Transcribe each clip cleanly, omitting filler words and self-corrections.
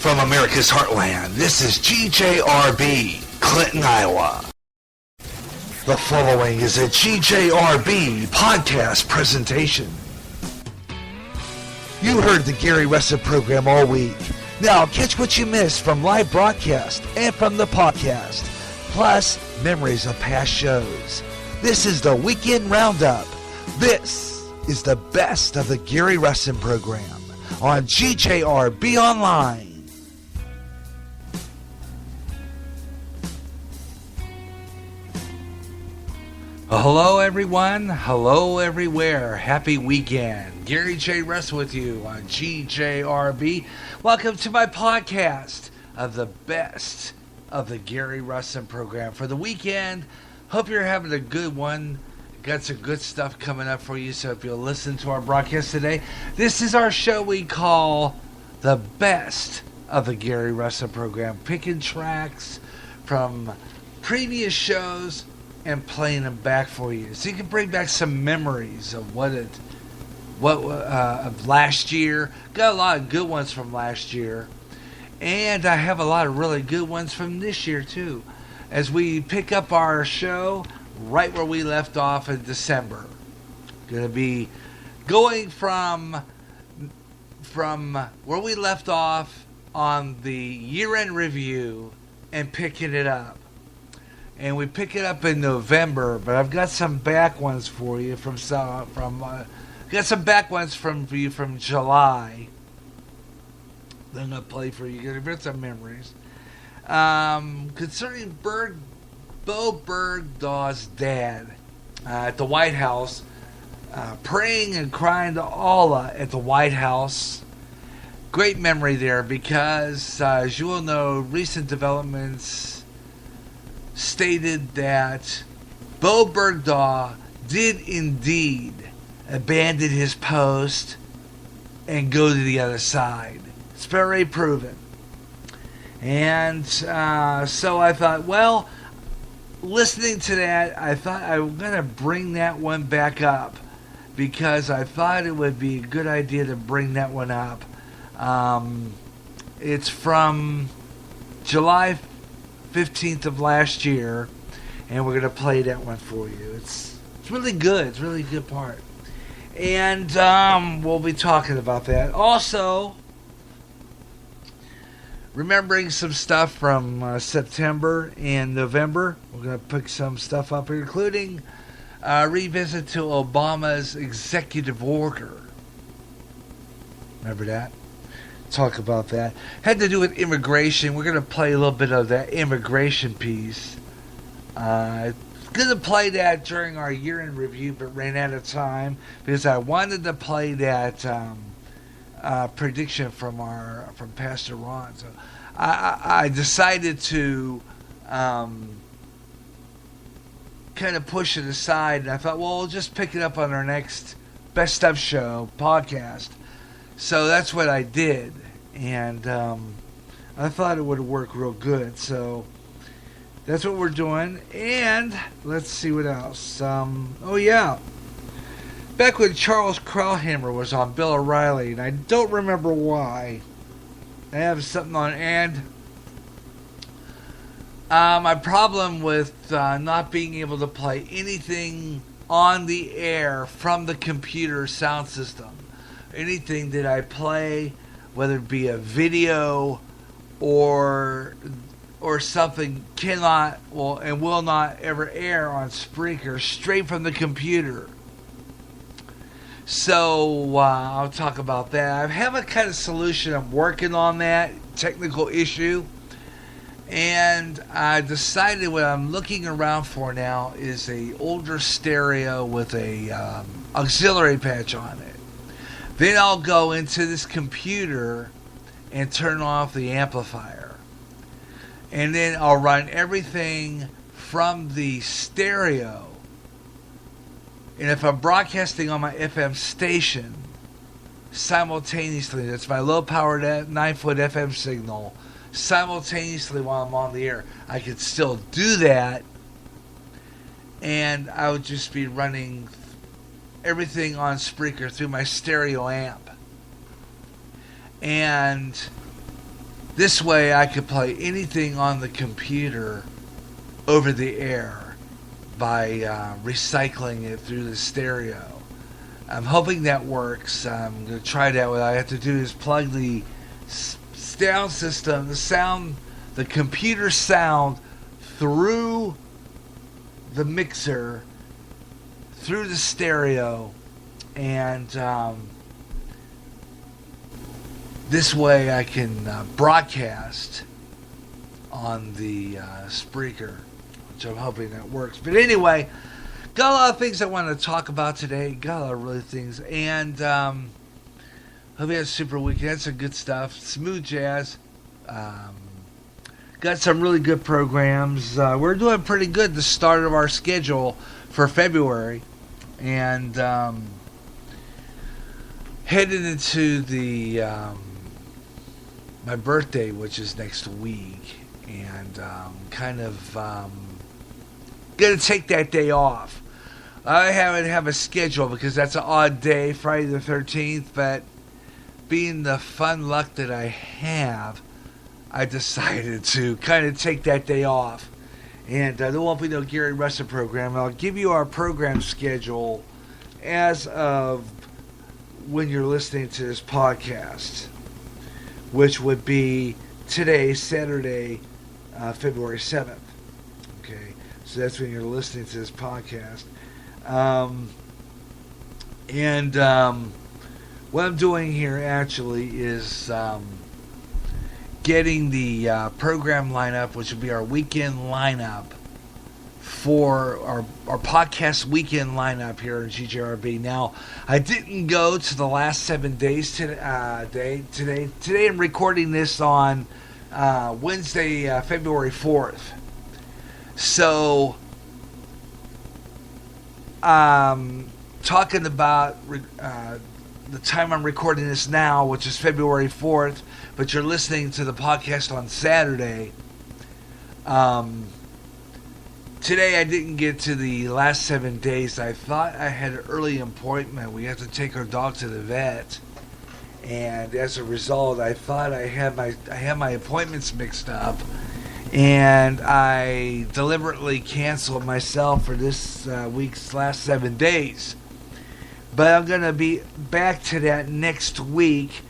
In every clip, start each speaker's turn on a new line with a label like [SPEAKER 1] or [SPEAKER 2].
[SPEAKER 1] From America's heartland, this is GJRB, Clinton, Iowa. The following is a GJRB podcast presentation. You heard the Gary Russen program all week. Now catch what you missed from live broadcast and from the podcast, plus memories of past shows. This is the Weekend Roundup. This is the best of the Gary Russen program on GJRB Online. Hello everyone, hello everywhere, happy weekend. Gary J. Russ with you on GJRB. Welcome to my podcast of the best of the Gary Russen program for the weekend. Hope you're having a good one. Got some good stuff coming up for you, so if you'll listen to our broadcast today, this is our show we call the best of the Gary Russen program, picking tracks from previous shows and playing them back for you, so you can bring back some memories of of last year. Got a lot of good ones from last year, and I have a lot of really good ones from this year too, as we pick up our show right where we left off in December. Going to be going from where we left off on the year-end review and picking it up. And we pick it up in November, but I've got some back ones for you from July. They're gonna play for you. You're gonna get some memories. Concerning Bo Bergdah's dad at the White House, praying and crying to Allah at the White House. Great memory there because, as you will know, recent developments stated that Bo Bergdah did indeed abandon his post and go to the other side. It's very proven. And so I thought, well, listening to that, I thought I'm going to bring that one back up because I thought it would be a good idea to bring that one up. It's from July 15th of last year, and we're going to play that one for you. It's really good. It's a really good part. And we'll be talking about that. Also, remembering some stuff from September and November. We're going to pick some stuff up, including revisit to Obama's executive order. Remember that? Talk about that. Had to do with immigration. We're going to play a little bit of that immigration piece. Going to play that during our year-end review, but ran out of time because I wanted to play that prediction from Pastor Ron. So I decided to kind of push it aside, and I thought, well, we'll just pick it up on our next Best Stuff Show podcast. So that's what I did, and I thought it would work real good. So that's what we're doing, and let's see what else. Oh yeah, back when Charles Krauthammer was on Bill O'Reilly, and I don't remember why. I have something on, and my problem with not being able to play anything on the air from the computer sound system. Anything that I play, whether it be a video or something, cannot and will not ever air on Spreaker straight from the computer. So I'll talk about that. I have a kind of solution. I'm working on that technical issue, and I decided what I'm looking around for now is a older stereo with a auxiliary patch on it. Then I'll go into this computer and turn off the amplifier. And then I'll run everything from the stereo. And if I'm broadcasting on my FM station simultaneously, that's my low-powered 9-foot FM signal, simultaneously while I'm on the air, I could still do that. And I would just be running everything on Spreaker through my stereo amp. And This way I could play anything on the computer over the air by recycling it through the stereo. I'm hoping that works. I'm going to try that. What I have to do is plug the sound system, the computer sound through the mixer, through the stereo, and this way I can broadcast on the Spreaker, which I'm hoping that works. But anyway, got a lot of things I want to talk about today. Got a lot of really things. And hope you had a super weekend. Had some good stuff. Smooth jazz. Got some really good programs. We're doing pretty good the start of our schedule for February. And headed into the my birthday, which is next week. And kind of going to take that day off. I haven't have a schedule because that's an odd day, Friday the 13th, but being the fun luck that I have, I decided to kind of take that day off. And there won't be no Gary Russen program. I'll give you our program schedule as of when you're listening to this podcast, which would be today, Saturday, February 7th. Okay, so that's when you're listening to this podcast. What I'm doing here actually is getting the program lineup, which will be our weekend lineup for our podcast weekend lineup here in GJRB. Now, I didn't go to the last 7 days today. Today I'm recording this on Wednesday, February 4th. So, talking about the time I'm recording this now, which is February 4th, but you're listening to the podcast on Saturday. Today I didn't get to the last 7 days. I thought I had an early appointment. We have to take our dog to the vet. And as a result, I thought I had my appointments mixed up. And I deliberately canceled myself for this week's last 7 days. But I'm going to be back to that next week.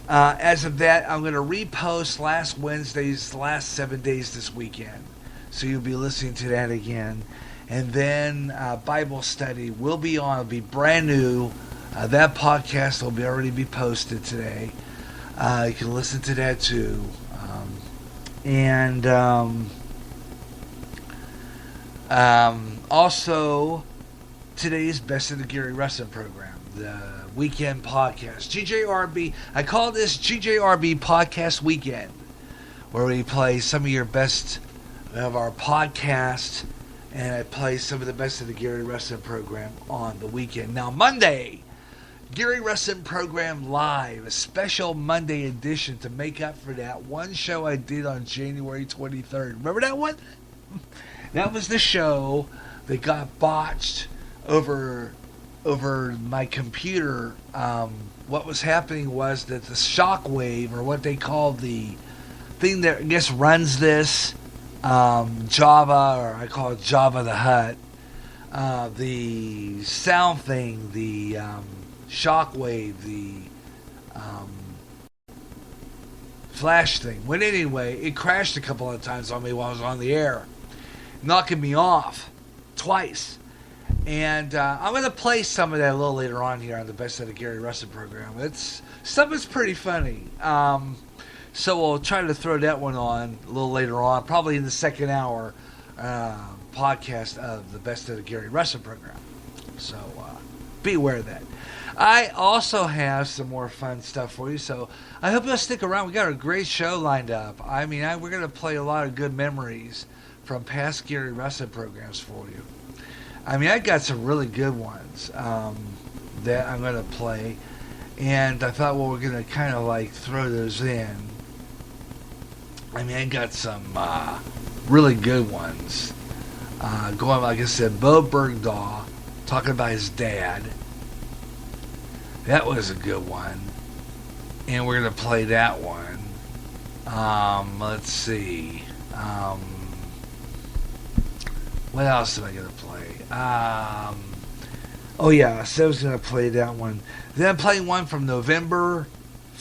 [SPEAKER 1] As of that, I'm going to repost last Wednesday's last 7 days this weekend. So you'll be listening to that again. And then Bible study will be on. It'll be brand new. That podcast will already be posted today. You can listen to that too. Also, today's Best of the Gary Russen program, the weekend podcast. GJRB, I call this GJRB Podcast Weekend, where we play some of your best of our podcast, and I play some of the best of the Gary Russen program on the weekend. Now, Monday, Gary Russen program live, a special Monday edition to make up for that one show I did on January 23rd. Remember that one? That was the show that got botched over my computer. What was happening was that the shockwave, or what they call the thing that I guess runs this, Java, or I call it Java the Hutt, the sound thing, the shockwave, the flash thing. But anyway, it crashed a couple of times on me while I was on the air, knocking me off twice. And I'm going to play some of that a little later on here on the Best of the Gary Russen program. Stuff is pretty funny. So we'll try to throw that one on a little later on, probably in the second hour podcast of the Best of the Gary Russen program. So be aware of that. I also have some more fun stuff for you, so I hope you'll stick around. We got a great show lined up. I mean, we're going to play a lot of good memories from past Gary Russen programs for you. I mean, I got some really good ones that I'm going to play, and I thought, well, we're going to kind of like throw those in. I mean, I got some really good ones. Going, like I said, Bo Bergdahl talking about his dad. That was a good one. And we're going to play that one. Let's see. What else am I going to play? Oh yeah, so I was going to play that one. Then I'm playing one from November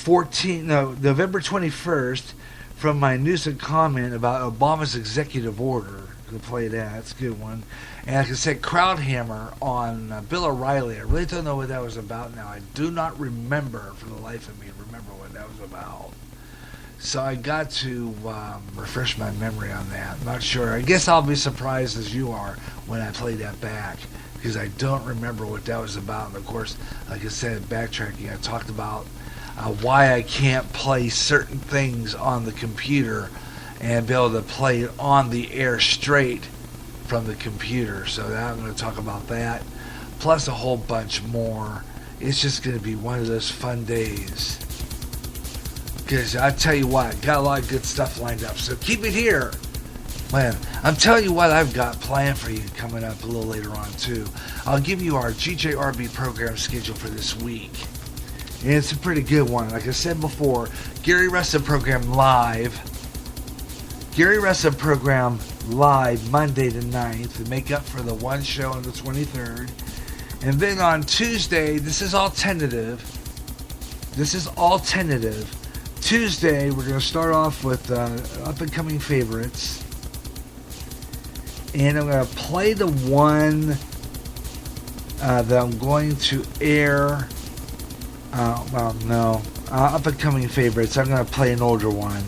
[SPEAKER 1] 21st from my news and comment about Obama's executive order. I'm going to play that. It's a good one. And like I said, Crowdhammer on Bill O'Reilly. I really don't know what that was about now. I do not remember for the life of me what that was about. So I got to refresh my memory on that. I'm not sure. I guess I'll be surprised as you are when I play that back, because I don't remember what that was about. And of course, like I said, backtracking, I talked about why I can't play certain things on the computer and be able to play it on the air straight from the computer. So now I'm going to talk about that, plus a whole bunch more. It's just going to be one of those fun days. Because I tell you what, got a lot of good stuff lined up. So keep it here. Man, I'm telling you what I've got planned for you coming up a little later on too. I'll give you our GJRB program schedule for this week. And it's a pretty good one. Like I said before, Gary Russen program live. Gary Russen program live Monday the 9th to make up for the one show on the 23rd. And then on Tuesday, this is all tentative. Tuesday, we're going to start off with up-and-coming favorites. And I'm going to play the one that I'm going to air. Up-and-coming favorites. I'm going to play an older one.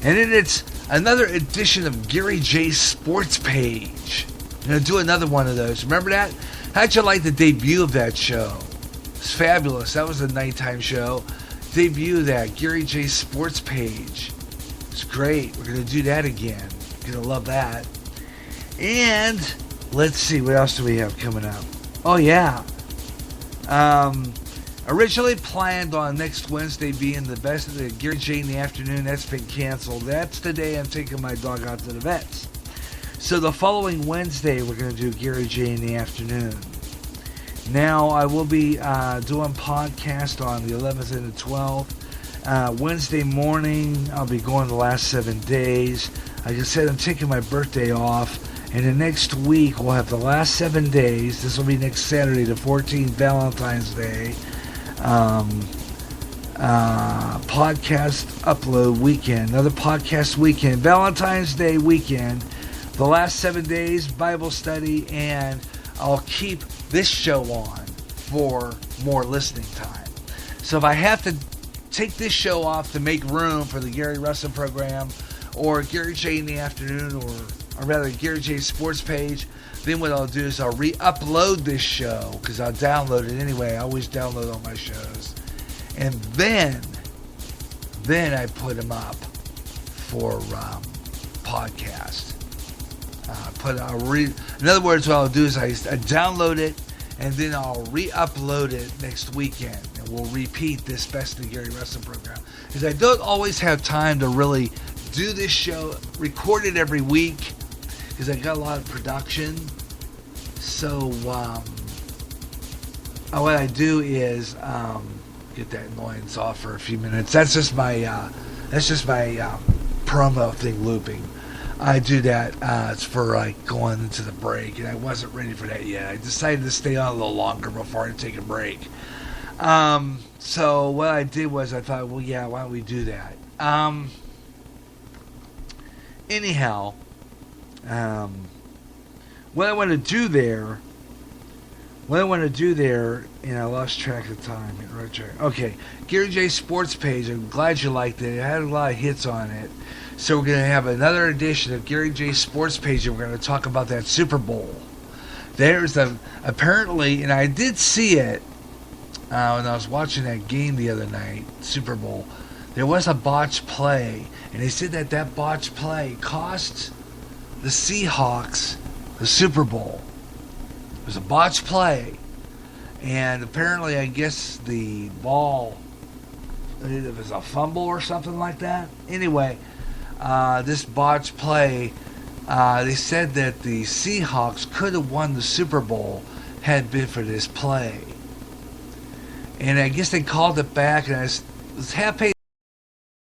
[SPEAKER 1] And then it's another edition of Gary J's Sports Page. I'm going to do another one of those. Remember that? How'd you like the debut of that show? It's fabulous. That was a nighttime show. Debut of that Gary J's Sports Page. It's great. We're going to do that again. You're going to love that. And let's see, what else do we have coming up? Oh, yeah. Originally planned on next Wednesday being the best of the Gary J in the afternoon. That's been canceled. That's the day I'm taking my dog out to the vets. So the following Wednesday, we're going to do Gary J in the afternoon. Now, I will be doing podcast on the 11th and the 12th. Wednesday morning, I'll be going the last 7 days. Like I said, I'm taking my birthday off. And the next week, we'll have the last 7 days. This will be next Saturday, the 14th, Valentine's Day. Podcast upload weekend. Another podcast weekend. Valentine's Day weekend. The last 7 days, Bible study. And I'll keep this show on for more listening time. So if I have to take this show off to make room for the Gary Russen program or Gary J in the afternoon or rather Gary J's Sports Page, then what I'll do is I'll re-upload this show because I'll download it anyway. I always download all my shows. And then I put them up for podcast. In other words, what I'll do is I download it and then I'll re-upload it next weekend, and we'll repeat this Best of the Gary Russen program because I don't always have time to really do this show, record it every week because I got a lot of production. So what I do is get that annoyance off for a few minutes. That's just my promo thing looping. I do that. It's for like going into the break, and I wasn't ready for that yet. I decided to stay on a little longer before I take a break. So what I did was I thought, well, yeah, why don't we do that? Anyhow, what I want to do there, and I lost track of time. Okay, Gary J Sports Page. I'm glad you liked it. It had a lot of hits on it. So we're going to have another edition of Gary J Sports Page, and we're going to talk about that Super Bowl. There's apparently, and I did see it when I was watching that game the other night, Super Bowl. There was a botched play, and they said that botched play cost the Seahawks the Super Bowl. It was a botched play, and apparently, I guess the ball, it was a fumble or something like that. Anyway, this botched play, they said that the Seahawks could have won the Super Bowl had it been for this play. And I guess they called it back, and I was half-paced